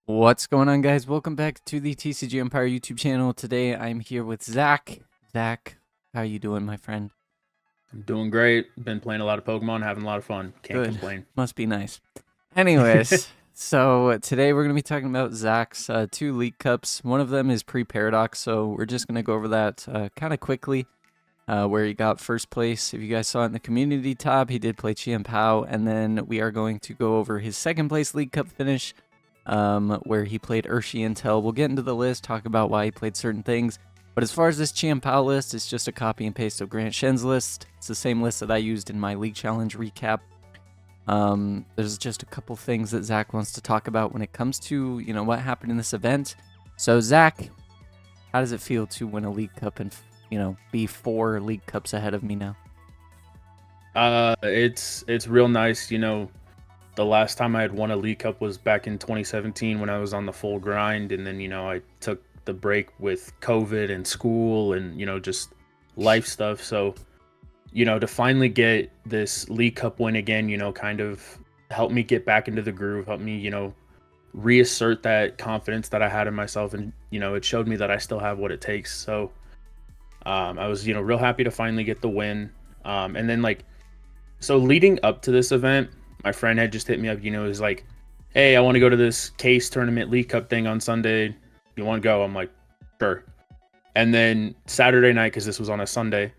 What's going on, guys? Welcome back to the TCG Empire YouTube channel. Today I'm here with Zach. Zach, how you doing, my friend? I'm doing great. Been playing a lot of Pokemon, having a lot of fun. Can't Good. complain. Must be nice. Anyways, so today we're going to be talking about Zach's two League Cups. One of them is pre-Paradox, so we're just going to go over that kind of quickly, where he got first place. If you guys saw it in the community tab, he did play Chien-Pao, and then we are going to go over his second place League Cup finish, where he played Errsy Intel. We'll get into the list, talk about why he played certain things. But as far as this Chien-Pao list, it's just a copy and paste of Grant Shen's list. It's the same list that I used in my League Challenge recap. There's just a couple things that Zach wants to talk about when it comes to, what happened in this event. So, Zach, how does it feel to win a League Cup and, be 4 League Cups ahead of me now? It's real nice. The last time I had won a League Cup was back in 2017 when I was on the full grind, and then I took the break with COVID and school and just life stuff. So to finally get this League Cup win again, kind of helped me get back into the groove, helped me reassert that confidence that I had in myself, and it showed me that I still have what it takes. So I was real happy to finally get the win. And then so leading up to this event, my friend had just hit me up. He was like, "Hey, I want to go to this case tournament League Cup thing on Sunday. You want to go?" I'm like, "Sure." And then Saturday night, because this was on a Sunday,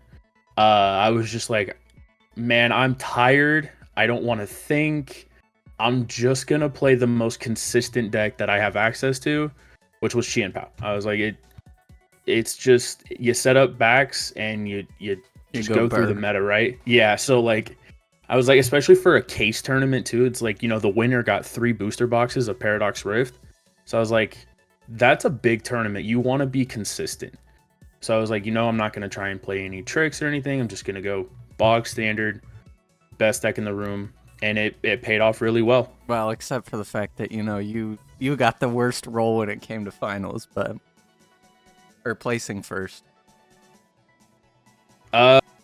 I was just like, "Man, I'm tired. I don't want to think. I'm just gonna play the most consistent deck that I have access to," which was Chien-Pao. I was like, it's just you set up backs and you just go go through the Burr. meta, right? Yeah. So I was like, especially for a case tournament too, it's like, the winner got 3 booster boxes of Paradox Rift. So I was like, that's a big tournament. You want to be consistent. So I was like, I'm not going to try and play any tricks or anything. I'm just going to go bog standard, best deck in the room. And it paid off really well. Well, except for the fact that, you got the worst roll when it came to finals, but or placing first.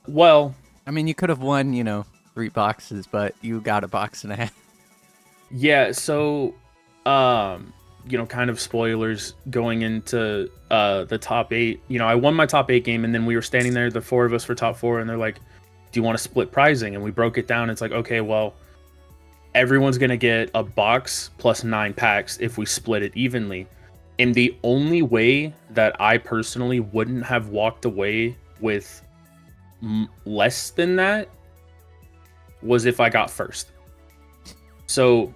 Well, I mean, you could have won, 3 boxes, but you got a box and a half. yeah. So, kind of spoilers going into the top 8. I won my top 8 game, and then we were standing there, the 4 of us for top 4, and they're like, "Do you want to split prizing?" And we broke it down. It's like, okay, well, everyone's gonna get a box plus 9 packs if we split it evenly. And the only way that I personally wouldn't have walked away with less than that was if I got first. So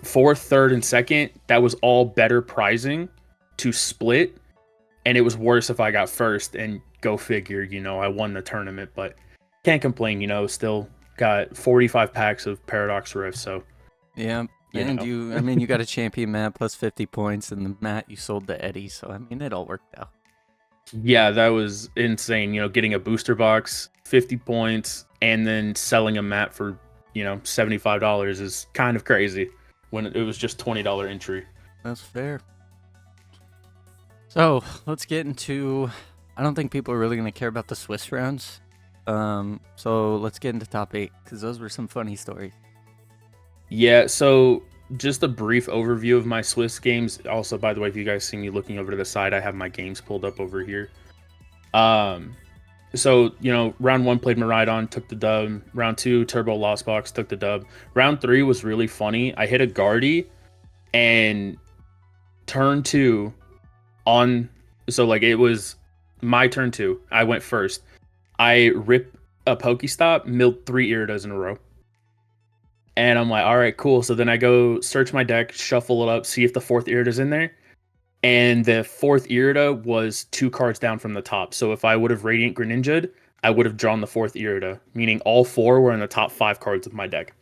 fourth, third, and second, that was all better prizing to split, and it was worse if I got first. And go figure, I won the tournament, but can't complain. Still got 45 packs of Paradox Rift, so Yeah, you and know. you got a champion mat plus 50 points, and the mat you sold to Eddie, so I mean, it all worked out. Yeah, that was insane. Getting a booster box, 50 points, and then selling a mat for $75 is kind of crazy when it was just $20 entry. That's fair. So let's get into. I don't think people are really gonna care about the Swiss rounds. So let's get into top 8 because those were some funny stories. Yeah, so just a brief overview of my Swiss games. Also, by the way, if you guys see me looking over to the side, I have my games pulled up over here. Um, so round 1 played Miraidon, took the dub. Round 2, Turbo Lost Box, took the dub. Round 3 was really funny. I hit a Guardy, and turn 2 on. So it was my turn 2. I went first. I rip a Pokestop, milled 3 Iridas in a row. And I'm like, all right, cool. So then I go search my deck, shuffle it up, see if the 4th Irida's in there. And the 4th Irida was 2 cards down from the top. So if I would have Radiant Greninja'd, I would have drawn the 4th Irida, meaning all 4 were in the top 5 cards of my deck.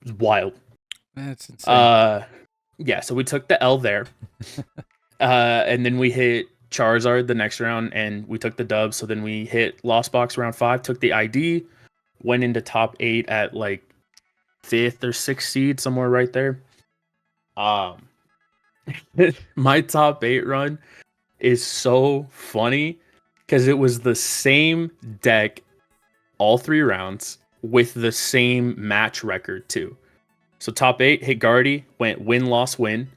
It was wild. That's insane. Uh, yeah, so we took the L there. And then we hit Charizard the next round, and we took the dub. So then we hit Lost Box round 5, took the ID, went into top 8 at 5th or 6th seed, somewhere right there. My top 8 run is so funny because it was the same deck all 3 rounds with the same match record too. So top 8 hit Guardy, went win loss win.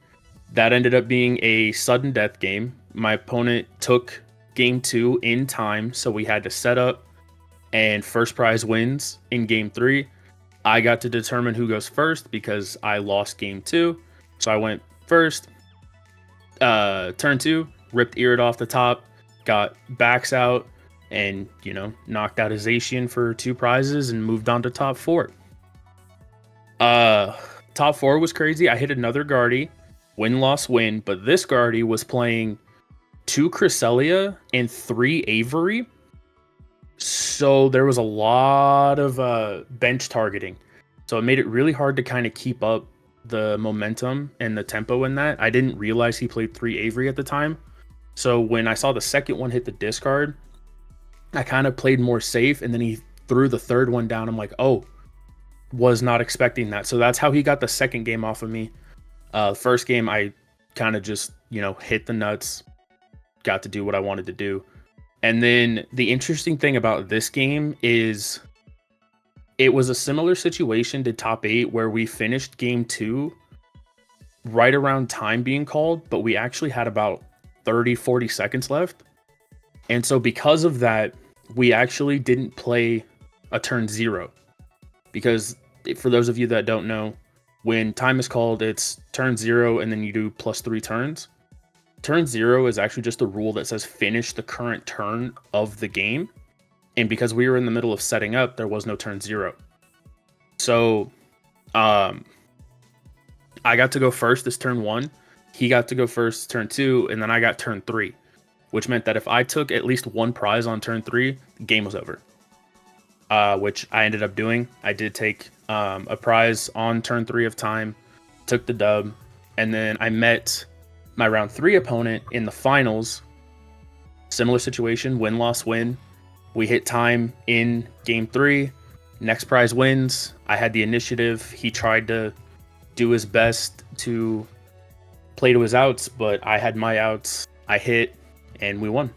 That ended up being a sudden death game. My opponent took game 2 in time, so we had to set up, and first prize wins in game 3. I got to determine who goes first because I lost game 2. So I went first. Turn 2, ripped Irid off the top, got backs out, and, knocked out his Zacian for 2 prizes and moved on to top 4. Top 4 was crazy. I hit another Guardy, win, loss, win, but this Guardy was playing 2 Cresselia and 3 Avery. So there was a lot of bench targeting. So it made it really hard to kind of keep up the momentum and the tempo in that. I didn't realize he played 3 Avery at the time. So when I saw the second one hit the discard, I kind of played more safe, and then he threw the third one down. I'm like, oh, was not expecting that. So that's how he got the second game off of me. First game, I kind of just, hit the nuts, got to do what I wanted to do. And then the interesting thing about this game is it was a similar situation to top 8 where we finished game 2 right around time being called, but we actually had about 30-40 seconds left. And so because of that, we actually didn't play a turn 0. Because for those of you that don't know, when time is called, it's turn 0 and then you do +3 turns. Turn 0 is actually just a rule that says finish the current turn of the game. And because we were in the middle of setting up, there was no turn 0. So I got to go first this turn 1. He got to go first turn 2, and then I got turn 3, which meant that if I took at least 1 prize on turn 3, the game was over. Which I ended up doing. I did take a prize on turn 3 of time, took the dub, and then I met my round 3 opponent in the finals. Similar situation, win, loss, win. We hit time in game 3. Next prize wins. I had the initiative. He tried to do his best to play to his outs, but I had my outs. I hit, and we won.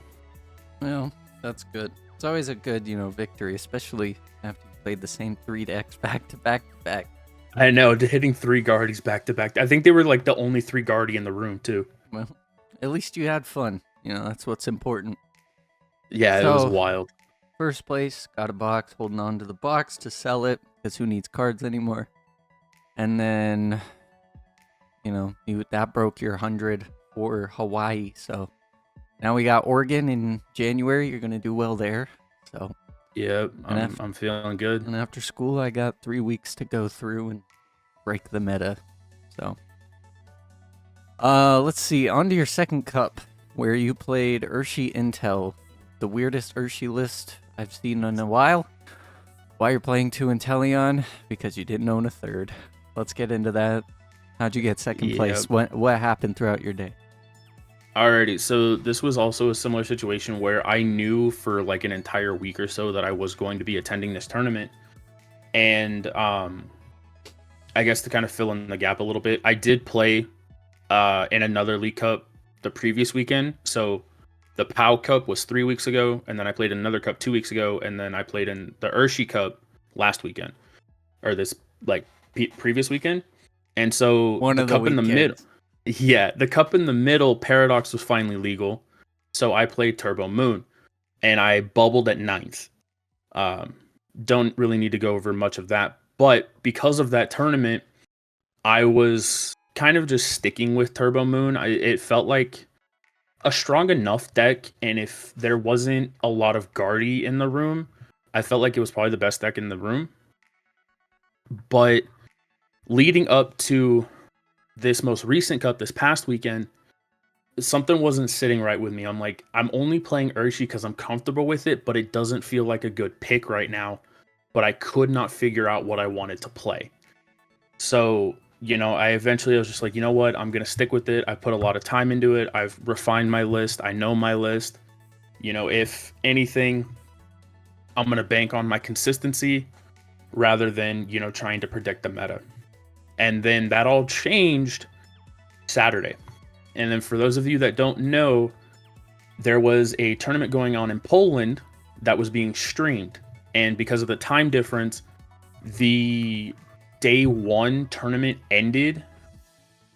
Well, that's good. It's always a good, victory, especially after you played the same 3 decks back to back to back. I know, hitting 3 Guardies back to back. I think they were like the only 3 Guardy in the room too. Well, at least you had fun. That's what's important. Yeah, So, it was wild. First place, got a box, holding on to the box to sell it, because who needs cards anymore? And then, that broke your 100 for Hawaii. So now we got Oregon in January. You're going to do well there. So yeah, I'm feeling good. And after school, I got 3 weeks to go through and break the meta. So let's see. On to your second cup, where you played Errsy Intel, the weirdest Errsy list I've seen in a while. Why you're playing 2 Inteleon? Because you didn't own a third. Let's get into that. How'd you get second place? What happened throughout your day? Alrighty, so this was also a similar situation where I knew for like an entire week or so that I was going to be attending this tournament. And I guess to kind of fill in the gap a little bit, I did play in another League Cup the previous weekend. So the POW Cup was 3 weeks ago, and then I played another cup 2 weeks ago, and then I played in the Urshifu Cup last weekend, or this previous weekend. And so the cup in the middle, the cup in the middle, Paradox was finally legal, so I played Turbo Moon, and I bubbled at 9th. Don't really need to go over much of that, but because of that tournament, I was kind of just sticking with Turbo Moon. It felt like a strong enough deck, and if there wasn't a lot of Guardy in the room, I felt like it was probably the best deck in the room. But leading up to this most recent cup this past weekend, something wasn't sitting right with me. I'm like, I'm only playing Urshifu because I'm comfortable with it, but it doesn't feel like a good pick right now. But I could not figure out what I wanted to play. So I eventually was just like, you know what? I'm going to stick with it. I put a lot of time into it. I've refined my list. I know my list. If anything, I'm going to bank on my consistency rather than, trying to predict the meta. And then that all changed Saturday. And then for those of you that don't know, there was a tournament going on in Poland that was being streamed. And because of the time difference, the day 1 tournament ended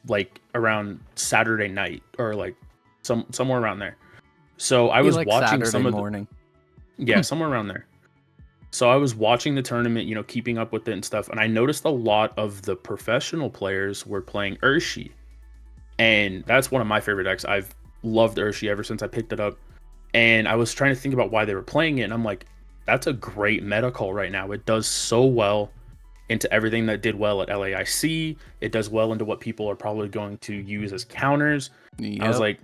like around Saturday night or like somewhere around there. So I Be was like watching Saturday some of the, morning. yeah, somewhere around there. So I was watching the tournament, you know, keeping up with it and stuff, and I noticed a lot of the professional players were playing Urshifu. And that's one of my favorite decks. I've loved Urshifu ever since I picked it up. And I was trying to think about why they were playing it, and I'm like, that's a great meta call right now. It does so well into everything that did well at LAIC. It does well into what people are probably going to use as counters. Yep. I was like,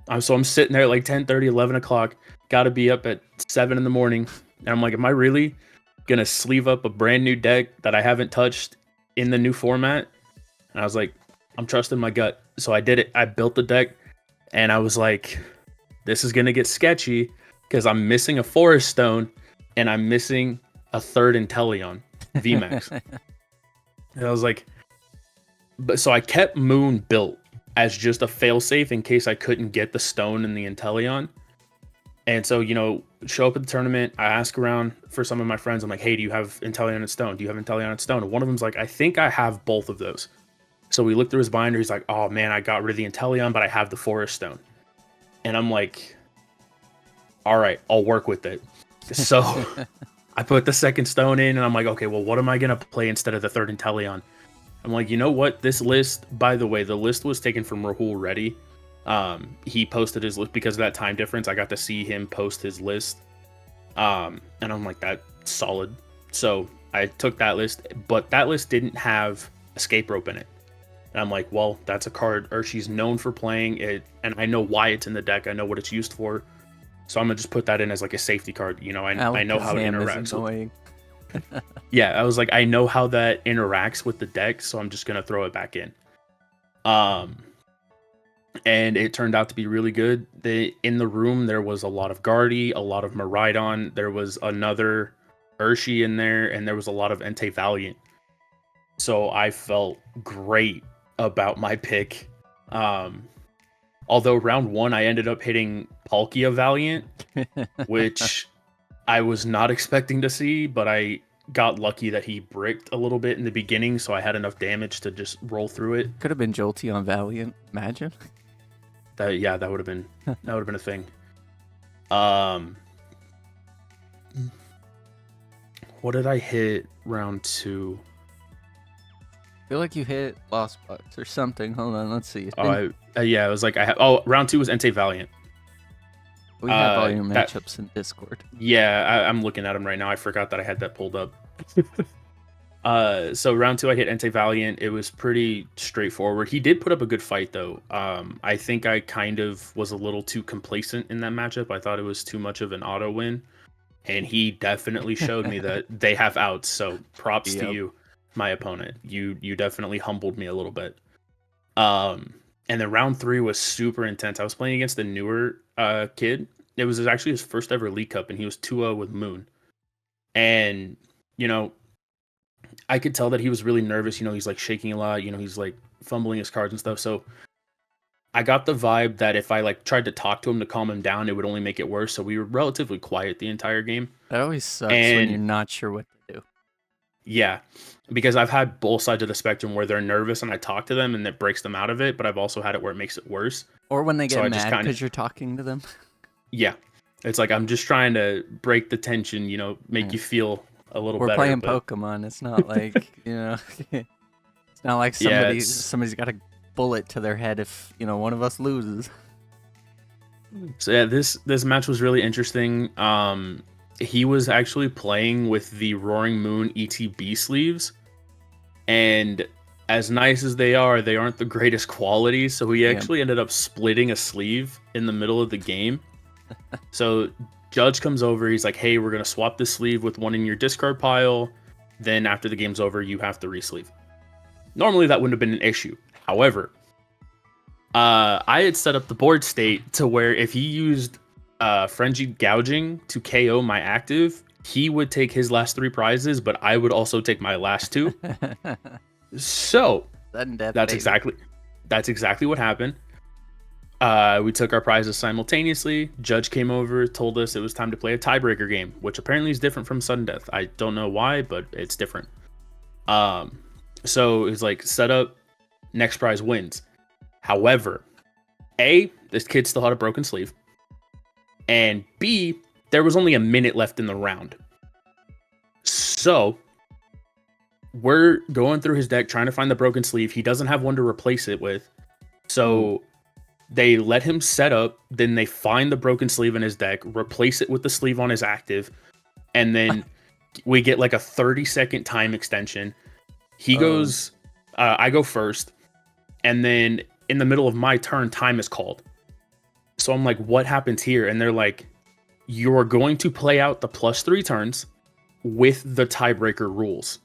I'm sitting there at like 10:30, 11 o'clock, got to be up at 7 in the morning. And I'm like, am I really going to sleeve up a brand new deck that I haven't touched in the new format? And I was like, I'm trusting my gut. So I did it. I built the deck, and I was like, this is going to get sketchy because I'm missing a Forest Stone and I'm missing a third Inteleon VMAX. And I was like, but so I kept Moon built as just a failsafe in case I couldn't get the stone and the Inteleon. And so, you know, show up at the tournament. I ask around for some of my friends. I'm like, hey, do you have Inteleon and Stone? Do you have Inteleon and Stone? And one of them's like, I think I have both of those. So we looked through his binder. He's like, oh man, I got rid of the Inteleon, but I have the Forest Stone. And I'm like, all right, I'll work with it. So I put the second stone in, and I'm like, okay, well, what am I going to play instead of the third Inteleon? I'm like, you know what? This list, by the way, the list was taken from Rahul Reddy. He posted his list because of that time difference. I got to see him post his list. And I'm like, that's solid. So I took that list, but that list didn't have Escape Rope in it. And I'm like, well, that's a card Urshifu's known for playing it, and I know why it's in the deck. I know what it's used for. So I'm gonna just put that in as like a safety card. You know, I know how it interacts. Yeah, I was like, I know how that interacts with the deck, so I'm just gonna throw it back in. And it turned out to be really good. In the room there was a lot of Guardy, a lot of Miraidon, there was another Errsy in there, and there was a lot of Entei Valiant. So I felt great about my pick. Although round one I ended up hitting Palkia Valiant, which I was not expecting to see, but I got lucky that he bricked a little bit in the beginning, so I had enough damage to just roll through it. Could have been Jolteon Valiant. Imagine. That would have been a thing. What did I hit round two? I feel like you hit Lost Box or something. Hold on, let's see. Yeah, it was like round two was Entei Valiant. We have all your matchups in Discord. Yeah, I'm looking at them right now. I forgot that I had that pulled up. So round two, I hit Entei Valiant. It was pretty straightforward. He did put up a good fight, though. I think I kind of was a little too complacent in that matchup. I thought it was too much of an auto win, and he definitely showed me that they have outs. So props to you, my opponent. You definitely humbled me a little bit. And then round three was super intense. I was playing against the newer kid. It was actually his first ever League Cup, and he was 2-0 with Moon. And, you know, I could tell that he was really nervous. You know, he's like shaking a lot. You know, he's like fumbling his cards and stuff. So I got the vibe that if I like tried to talk to him to calm him down, it would only make it worse. So we were relatively quiet the entire game. That always sucks when you're not sure what to do. Yeah, because I've had both sides of the spectrum where they're nervous and I talk to them and it breaks them out of it, but I've also had it where it makes it worse. Or when they get mad because you're talking to them. Yeah, it's like I'm just trying to break the tension, you know, make you feel a little better. We're playing Pokemon. It's not like, you know, it's not like somebody's got a bullet to their head if, you know, one of us loses. So yeah, this match was really interesting. He was actually playing with the Roaring Moon ETB sleeves, and as nice as they aren't the greatest quality. So he actually ended up splitting a sleeve in the middle of the game. So Judge comes over, he's like, hey, we're gonna swap this sleeve with one in your discard pile. Then after the game's over, you have to re-sleeve. Normally that wouldn't have been an issue. However, I had set up the board state to where if he used Frenzied Gouging to KO my active, he would take his last 3 prizes, but I would also take my last 2. So that's exactly what happened. We took our prizes simultaneously. Judge came over, told us it was time to play a tiebreaker game, which apparently is different from sudden death. I don't know why, but it's different. So it was like set up next prize wins. However, A, this kid still had a broken sleeve, and B, there was only a minute left in the round. So we're going through his deck trying to find the broken sleeve. He doesn't have one to replace it with. So they let him set up, then they find the broken sleeve in his deck, replace it with the sleeve on his active, and then we get like a 30-second time extension. He goes, I go first, and then in the middle of my turn, time is called. So I'm like, what happens here? And they're like, you're going to play out the +3 turns with the tiebreaker rules.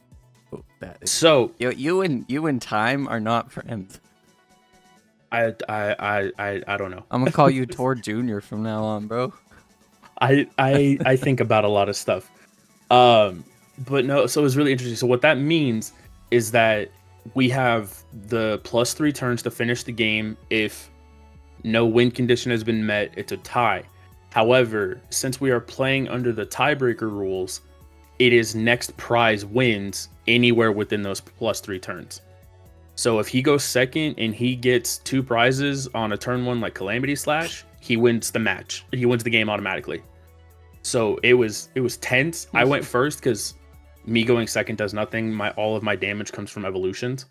So you and time are not friends. I don't know. I'm gonna call you Tor Jr. from now on, bro. I think about a lot of stuff. But no, so it was really interesting. So what that means is that we have the +3 turns to finish the game. If no win condition has been met, it's a tie. However, since we are playing under the tiebreaker rules, it is next prize wins anywhere within those +3 turns. So if he goes second and he gets 2 prizes on a turn 1 like Calamity Slash, he wins the match. He wins the game automatically. So it was tense. I went first because me going second does nothing. All of my damage comes from evolutions,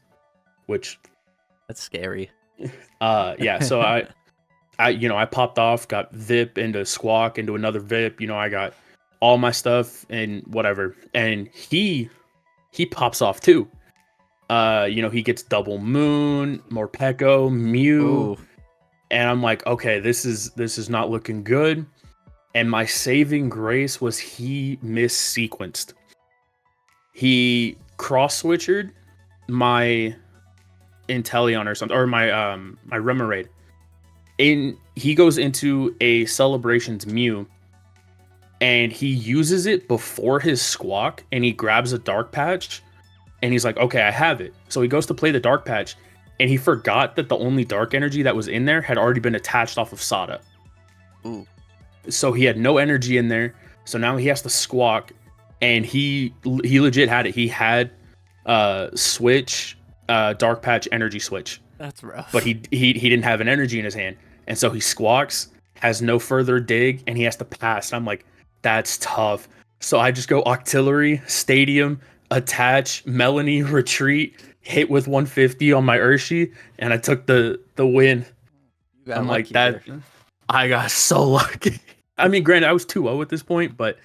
which that's scary. Yeah. So I popped off, got Vip into Squawk into another Vip. I got all my stuff and whatever, and he pops off too. He gets Double Moon, Morpeko, Mew. Ooh. And I'm like, okay, this is not looking good. And my saving grace was he missequenced. He cross-switched my Inteleon or something, or my Reverberated. He goes into a Celebrations Mew, and he uses it before his Squawk, and he grabs a Dark Patch, and he's like, okay, I have it. So he goes to play the Dark Patch, and he forgot that the only Dark Energy that was in there had already been attached off of Sada. Ooh. So he had no energy in there. So now he has to Squawk, and he legit had it. He had Switch, Dark Patch, Energy Switch. That's rough. But he didn't have an energy in his hand. And so he Squawks, has no further dig, and he has to pass. And I'm like, that's tough. So I just go Octillery, Stadium, attach, Melanie, retreat, hit with 150 on my Urshifu, and I took the win. I'm like, that there. I got so lucky. I mean, granted, I was 2-0 at this point, but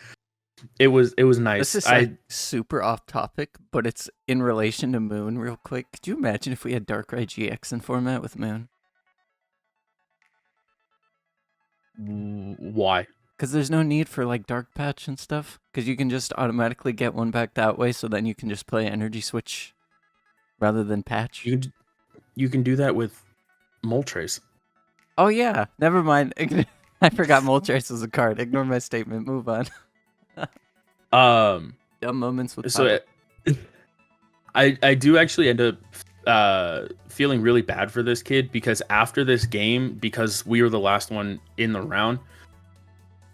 it was nice. This is super off topic, but it's in relation to Moon real quick. Could you imagine if we had Darkrai GX in format with Moon? Why? Because there's no need for like Dark Patch and stuff. Because you can just automatically get one back that way, so then you can just play Energy Switch rather than Patch. You can do that with Moltres. Oh yeah, never mind. I forgot Moltres was a card. Ignore my statement. Move on. Dumb moments with. So I do actually end up feeling really bad for this kid, because after this game, because we were the last one in the round,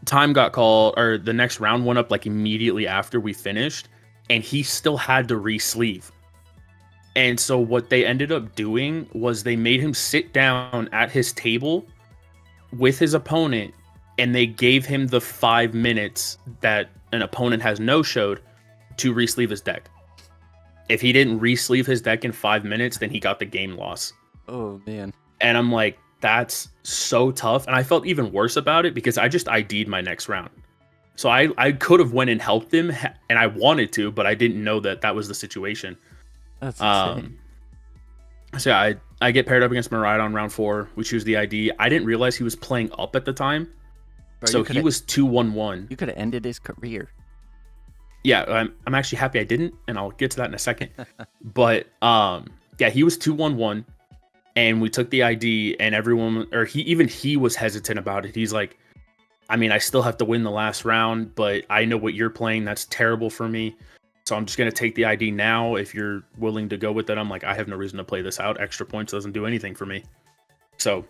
time got called, or the next round went up like immediately after we finished, and he still had to re-sleeve. And so what they ended up doing was they made him sit down at his table with his opponent, and they gave him the 5 minutes that an opponent has no-showed to re-sleeve his deck. If he didn't re-sleeve his deck in 5 minutes, then he got the game loss. Oh, man. And I'm like, that's so tough. And I felt even worse about it because I just ID'd my next round. So I could have went and helped him, and I wanted to, but I didn't know that was the situation. That's insane. So yeah, I get paired up against Miraidon round 4. We choose the ID. I didn't realize he was playing up at the time. Bro, so he was 2-1-1. You could have ended his career. Yeah, I'm actually happy I didn't, and I'll get to that in a second. But yeah, he was 2-1-1, and we took the ID, and everyone, or he was hesitant about it. He's like, I mean, I still have to win the last round, but I know what you're playing. That's terrible for me. So I'm just going to take the ID now if you're willing to go with it. I'm like, I have no reason to play this out. Extra points doesn't do anything for me. So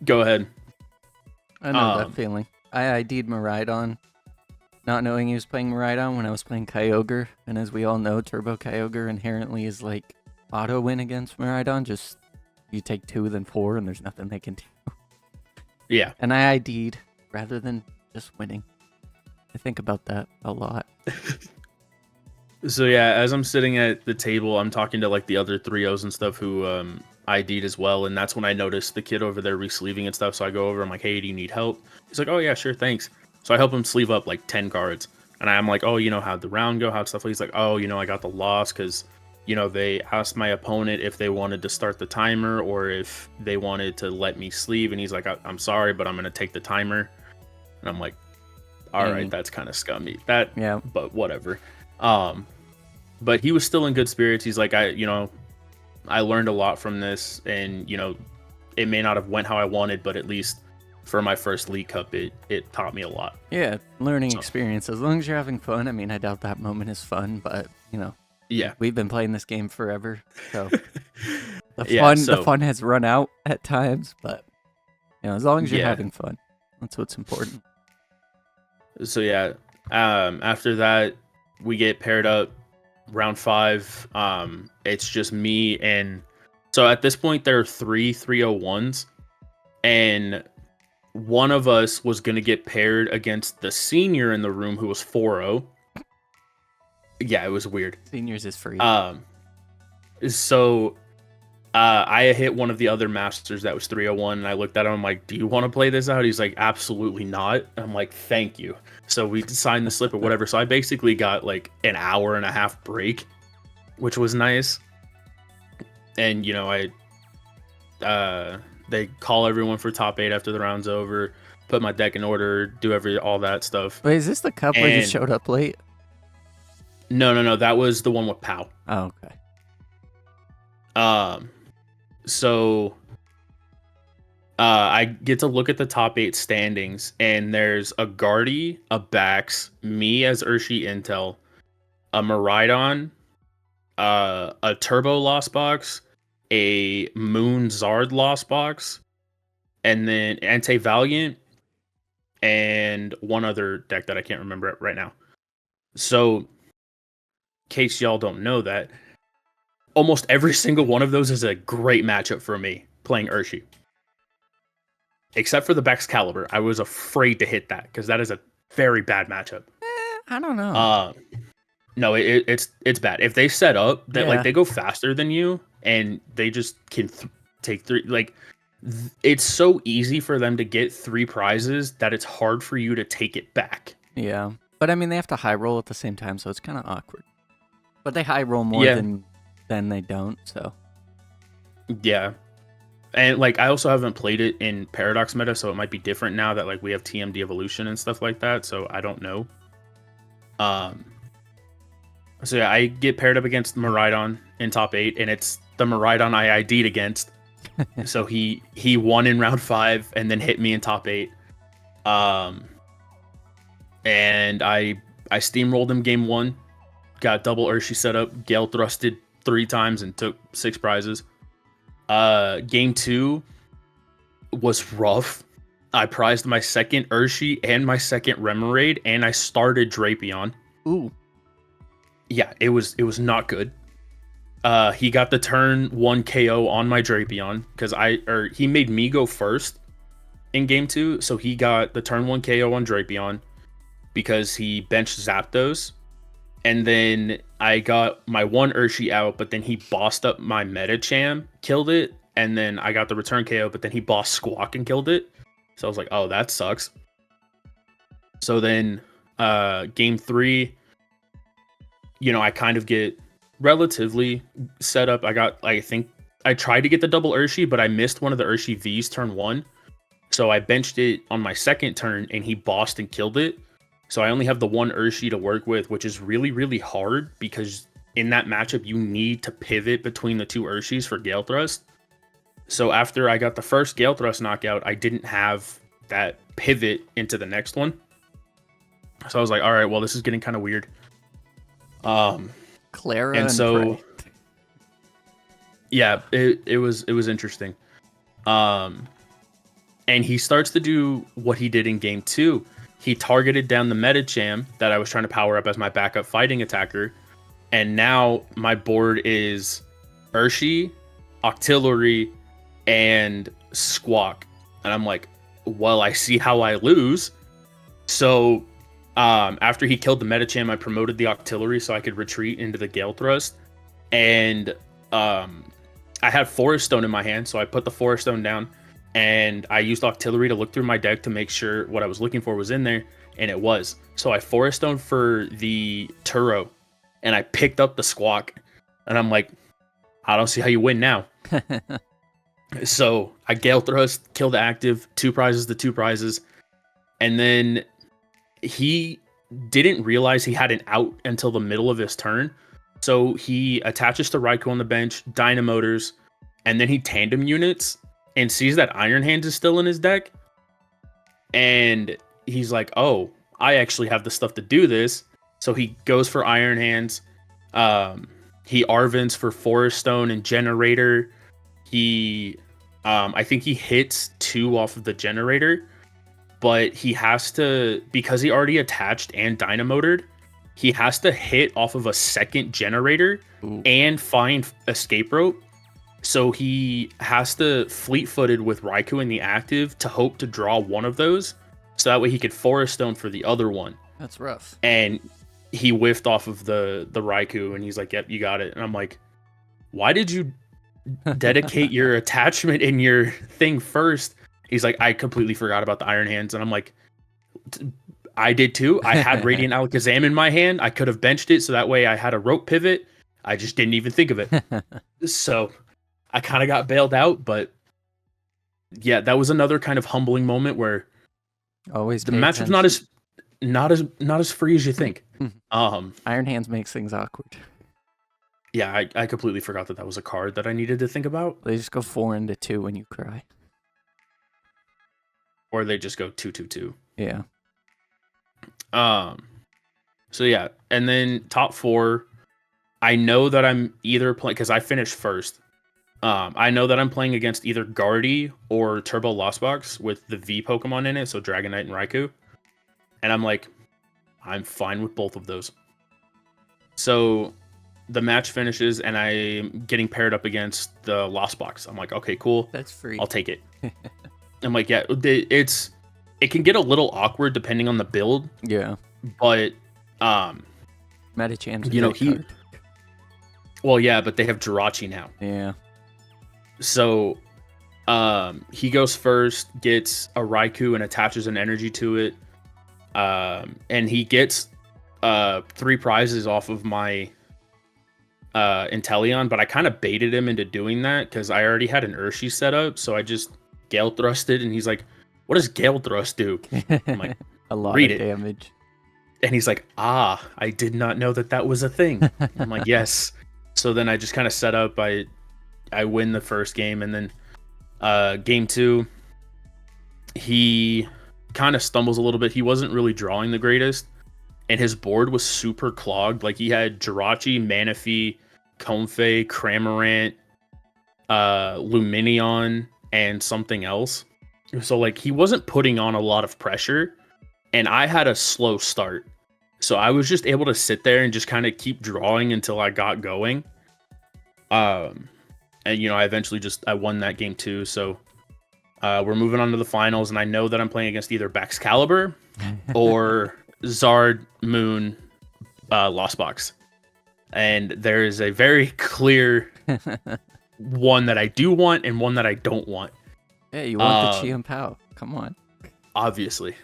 go ahead. I know that feeling. I ID'd Miraidon, not knowing he was playing Miraidon when I was playing Kyogre. And as we all know, Turbo Kyogre inherently is like auto win against Miraidon. Just you take 2, then 4, and there's nothing they can do. Yeah. And I ID'd rather than just winning. I think about that a lot. So yeah, as I'm sitting at the table, I'm talking to like the other 3-0s and stuff who ID'd as well, and that's when I noticed the kid over there resleeving and stuff. So I go over, I'm like, hey, do you need help? He's like, oh yeah, sure, thanks. So I help him sleeve up like 10 cards, and I'm like, oh, how'd the round go? How'd stuff? He's like, oh, I got the loss because they asked my opponent if they wanted to start the timer or if they wanted to let me sleeve, and he's like, I'm sorry, but I'm gonna take the timer. And I'm like, all right, that's kind of scummy. Yeah, but whatever. But he was still in good spirits. He's like, I learned a lot from this, and it may not have went how I wanted, but at least for my first League Cup, it taught me a lot. Yeah, learning experience. As long as you're having fun. I mean, I doubt that moment is fun, but yeah, we've been playing this game forever, so the fun has run out at times. But as long as you're having fun, that's what's important. So yeah, after that, we get paired up. Round 5, it's just me, and so at this point there are 3 301s, and one of us was going to get paired against the senior in the room who was 4-0. Yeah, it was weird. Seniors is free. So I hit one of the other masters that was 301, and I looked at him, I'm like, do you want to play this out? He's like, absolutely not. I'm like, thank you. So we signed the slip or whatever. So I basically got like an hour and a half break, which was nice. And they call everyone for top 8 after the round's over, put my deck in order, do all that stuff. Wait, is this the cup where you showed up late? No, that was the one with Pao. Oh, okay. So I get to look at the top 8 standings, and there's a Guardy, a Bax, me as Errsy Intel, a Miraidon, a Turbo Lost Box, a Moon Zard Lost Box, and then Ante-Valiant, and one other deck that I can't remember right now. So, in case y'all don't know that, almost every single one of those is a great matchup for me playing Urshifu. Except for the Baxcalibur. I was afraid to hit that because that is a very bad matchup. I don't know. No, it's bad. If they set up that like they go faster than you and they just can take 3, like it's so easy for them to get 3 prizes that it's hard for you to take it back. Yeah, but I mean they have to high roll at the same time, so it's kind of awkward. But they high roll more than they don't. So yeah. And like I also haven't played it in Paradox meta, so it might be different now that like we have TMD evolution and stuff like that. So I don't know. So yeah, I get paired up against Miraidon in top 8, and it's the Miraidon I ID'd against. So he won in round 5 and then hit me in top 8. And I steamrolled him game 1, got double Urshifu set up, Gale thrusted 3 times and took 6 prizes. Game 2 was rough. I prized my second Urshifu and my second Reverberated, and I started Drapion. Ooh. Yeah, it was not good. He got the turn 1 KO on my Drapion because he made me go first in game 2, so he got the turn 1 KO on Drapion because he benched Zapdos. And then I got my 1 Urshifu out, but then he bossed up my Metacham, killed it, and then I got the return KO, but then he bossed Squawk and killed it. So I was like, oh, that sucks. So then game 3, I kind of get relatively set up. I think I tried to get the double Urshifu, but I missed one of the Urshifu V's turn 1. So I benched it on my second turn, and he bossed and killed it. So I only have the 1 Urshifu to work with, which is really, really hard because in that matchup, you need to pivot between the 2 Urshifus for Gale Thrust. So after I got the first Gale Thrust knockout, I didn't have that pivot into the next one. So I was like, all right, well, this is getting kind of weird. Clara and so, yeah, it was interesting. And he starts to do what he did in game 2. He targeted down the Metacham that I was trying to power up as my backup fighting attacker. And now my board is Errsy, Octillery, and Squawk. And I'm like, well, I see how I lose. So after he killed the Medicham, I promoted the Octillery so I could retreat into the Gale Thrust. And I had Forest Stone in my hand, so I put the Forest Stone down. And I used Octillery to look through my deck to make sure what I was looking for was in there. And it was. So I Forest Stone for the Turo. And I picked up the Squawk. And I'm like, I don't see how you win now. So I Gale Thrust, killed the active, 2 prizes to 2 prizes. And then he didn't realize he had an out until the middle of his turn. So he attaches to Raikou on the bench, Dynamotors, and then he tandem units and sees that Iron Hands is still in his deck. And he's like, oh, I actually have the stuff to do this. So he goes for Iron Hands. He Arvins for Forest Stone and Generator. He, I think he hits 2 off of the Generator. But he has to, because he already attached and Dynamotored, he has to hit off of a second Generator and find Escape Rope. So he has to fleet-footed with Raikou in the active to hope to draw one of those. So that way he could Forest Stone for the other one. That's rough. And he whiffed off of the Raikou and he's like, yep, you got it. And I'm like, why did you dedicate your attachment in your thing first? He's like, I completely forgot about the Iron Hands. And I'm like, I did too. I had Radiant Alakazam in my hand. I could have benched it so that way I had a rope pivot. I just didn't even think of it. So I kind of got bailed out. But yeah, that was another kind of humbling moment where always the match was not as free as you think. Iron Hands makes things awkward. Yeah, I completely forgot that was a card that I needed to think about. They just go 4 into 2 when you cry. Or they just go 2/2/2. Yeah. So yeah, and then top 4, I know that I'm either playing, because I finished first. I know that I'm playing against either Guardy or Turbo Lost Box with the V Pokemon in it, so Dragonite and Raikou. And I'm like, I'm fine with both of those. So the match finishes and I'm getting paired up against the Lost Box. I'm like, okay, cool. That's free. I'll take it. I'm like, yeah, it can get a little awkward depending on the build. Yeah. But Metacham's card. Well, yeah, but they have Jirachi now. Yeah. So he goes first, gets a Raikou and attaches an energy to it. And he gets 3 prizes off of my Inteleon, but I kind of baited him into doing that because I already had an Urshifu set up, so I just Gale Thrusted, and he's like, what does Gale Thrust do? I'm like, a lot read of it. damage. And he's like, I did not know that was a thing. I'm like, yes. So then I just kind of set up, I win the first game, and then game 2, he kind of stumbles a little bit. He wasn't really drawing the greatest, and his board was super clogged. Like, he had Jirachi, Manaphy, Comfey, Cramorant, Lumineon, and something else. So, like, he wasn't putting on a lot of pressure, and I had a slow start. So I was just able to sit there and just kind of keep drawing until I got going. And, I eventually I won that game too. So we're moving on to the finals, and I know that I'm playing against either Baxcalibur or Zard Moon Lost Box. And there is a very clear one that I do want and one that I don't want. Yeah, you want the Chien-Pao. Come on. Obviously.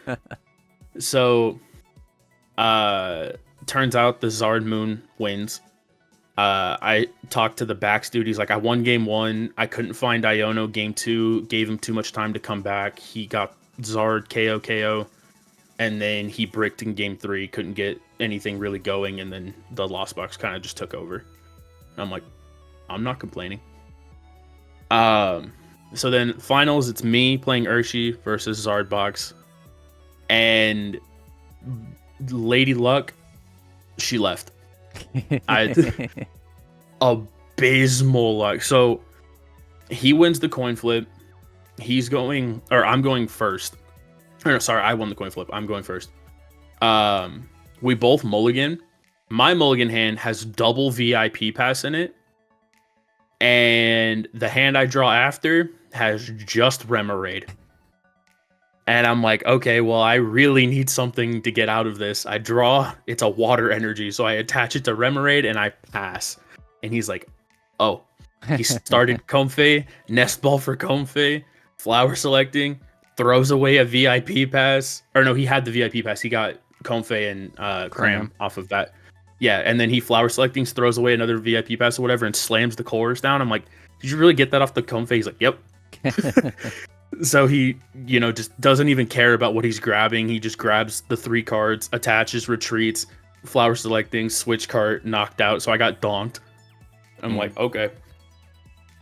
So, turns out the Zard Moon wins. I talked to the Bax dude. He's like, I won game 1. I couldn't find Iono game 2. Gave him too much time to come back. He got Zard KO. And then he bricked in game 3. Couldn't get anything really going. And then the Lost Box kind of just took over. And I'm like, I'm not complaining. So then finals, it's me playing Urshifu versus Zard Box. And Lady Luck, she left. Abysmal luck. So he wins the coin flip. I'm going first. Or, sorry, I won the coin flip. I'm going first. We both mulligan. My mulligan hand has double VIP pass in it. and the hand I draw after has just Remoraid. And I'm like, okay, well, I really need something to get out of this. I draw, it's a water energy, so I attach it to Remoraid and I pass. And he's like, oh. He started Comfey, Nest Ball for Comfey, Flower Selecting, throws away a VIP pass. Or no, he had the VIP pass. He got Comfey and Cram off of that. Yeah, and then he Flower Selecting, throws away another VIP pass or whatever, and slams the chorus down. I'm like, did you really get that off the Comfey? He's like, yep. So he, just doesn't even care about what he's grabbing. He just grabs the 3 cards, attaches, retreats, Flower Selecting, switch card, knocked out. So I got donked. I'm like, okay.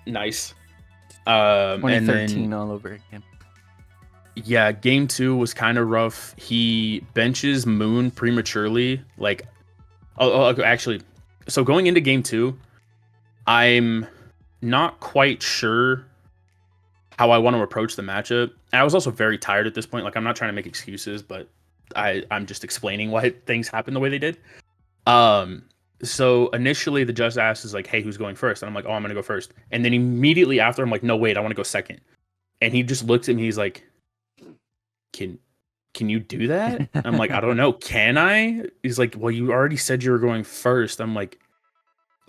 Nice. 2013 and then, all over again. Yeah, game 2 was kind of rough. He benches Moon prematurely. Like, actually, so going into game 2, I'm not quite sure how I want to approach the matchup. I was also very tired at this point. Like, I'm not trying to make excuses, but I'm just explaining why things happened the way they did. So initially the judge asks is like, hey, who's going first? And I'm like, oh, I'm going to go first. And then immediately after, I'm like, no, wait, I want to go second. And he just looks at me. He's like, can you do that? I'm like, I don't know. Can I? He's like, well, you already said you were going first. I'm like,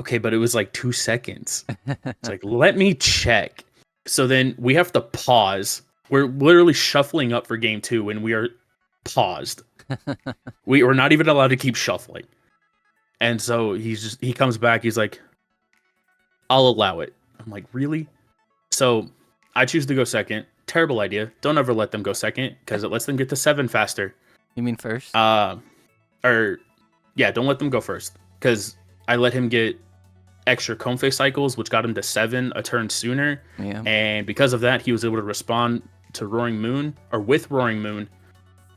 okay, but it was like 2 seconds. It's like, let me check. So then we have to pause. We're literally shuffling up for game 2 and we are paused. We were not even allowed to keep shuffling. And so he comes back. He's like, I'll allow it. I'm like, really? So I choose to go second. Terrible idea. Don't ever let them go second because it lets them get to 7 faster. You mean first? Don't let them go first because I let him get extra Comfey cycles, which got him to 7 a turn sooner. Yeah. And because of that, he was able to respond to Roaring Moon with Roaring Moon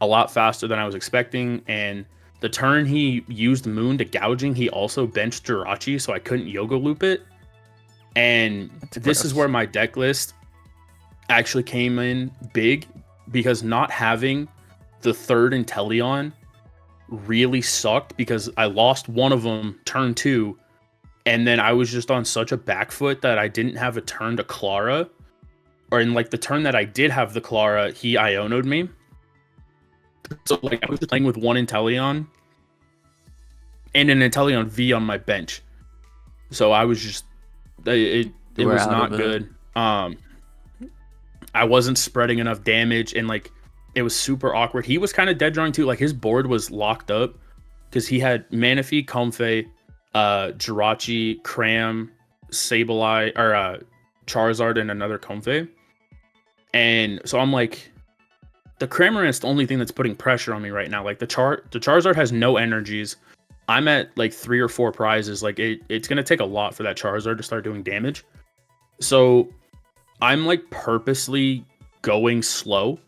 a lot faster than I was expecting. And the turn he used Moon to gouging, he also benched Jirachi, so I couldn't Yoga Loop it. And this is where my deck list actually came in big, because not having the 3rd Inteleon really sucked because I lost one of them turn 2, and then I was just on such a back foot that I didn't have a turn to Clara. Or in like the turn that I did have the Clara, he Iono'd me. So like I was just playing with one Inteleon and an Inteleon V on my bench. So I was just it was not good. I wasn't spreading enough damage, and like it was super awkward. He was kind of dead drawing too. Like his board was locked up because he had Manaphy, Comfey, Jirachi, Cram, Sableye, or Charizard, and another Comfey. And so I'm like, the Cramorant's the only thing that's putting pressure on me right now. Like the Charizard has no energies. I'm at like 3 or 4 prizes. Like it's gonna take a lot for that Charizard to start doing damage. So I'm like purposely going slow.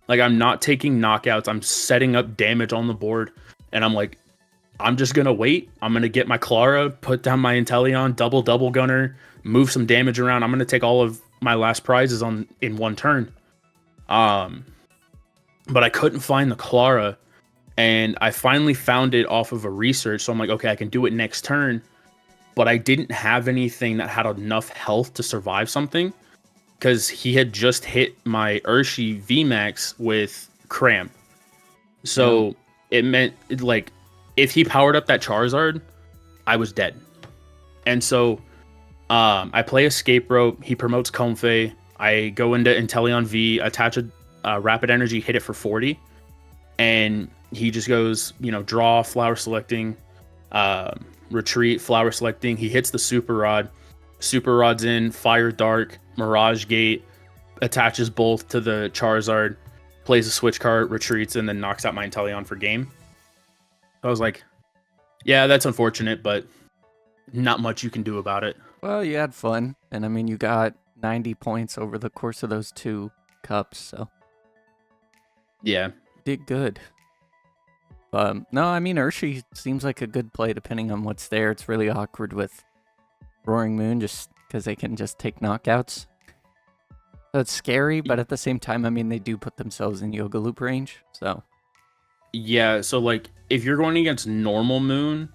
Like I'm not taking knockouts. I'm setting up damage on the board, and I'm like, I'm just gonna wait. I'm gonna get my Clara, put down my Inteleon, double gunner, move some damage around. I'm gonna take all of my last prizes in one turn. But I couldn't find the Clara, and I finally found it off of a research. So I'm like, okay, I can do it next turn. But I didn't have anything that had enough health to survive something, because he had just hit my Urshifu VMAX with Cramp. So it meant like if he powered up that Charizard, I was dead. And so I play Escape Rope. He promotes Comfey. I go into Inteleon V, attach a Rapid Energy, hit it for 40. And he just goes, draw, Flower Selecting, retreat, Flower Selecting. He hits the Super Rod. Super Rod's in, Fire Dark, Mirage Gate, attaches both to the Charizard, plays a switch card, retreats, and then knocks out my Inteleon for game. I was like, yeah, that's unfortunate, but not much you can do about it. Well, you had fun, and I mean, you got 90 points over the course of those 2 cups, so yeah, did good. No, I mean, Errsy seems like a good play depending on what's there. It's really awkward with Roaring Moon just because they can just take knockouts. So it's scary, but at the same time, I mean, they do put themselves in Yoga Loop range, so. Yeah, so like if you're going against normal Moon,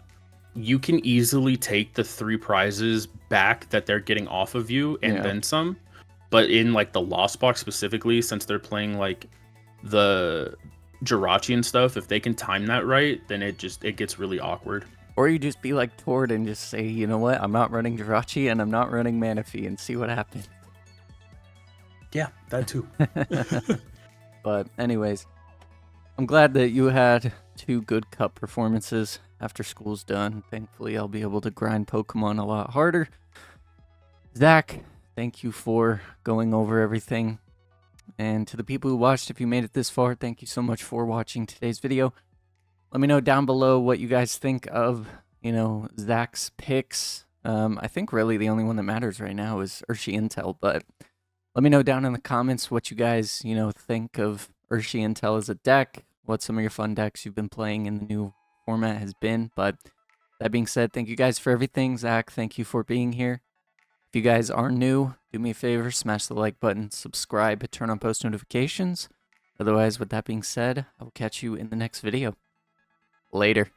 you can easily take the 3 prizes back that they're getting off of you and Yeah. then some. But in like the lost box specifically, since they're playing like the Jirachi and stuff, if they can time that right, then it gets really awkward. Or you just be like Tord and just say, you know what, I'm not running Jirachi and I'm not running Manaphy and see what happens. Yeah, that too. But anyways, I'm glad that you had 2 good cup performances after school's done. Thankfully, I'll be able to grind Pokemon a lot harder. Zach, thank you for going over everything. And to the people who watched, if you made it this far, thank you so much for watching today's video. Let me know down below what you guys think of, Zach's picks. I think really the only one that matters right now is Errsy Intel, but let me know down in the comments what you guys, think of Errsy Intel as a deck, what some of your fun decks you've been playing in the new format has been. But that being said, thank you guys for everything. Zach, thank you for being here. If you guys are new, do me a favor, smash the like button, subscribe, turn on post notifications. Otherwise, with that being said, I will catch you in the next video. Later.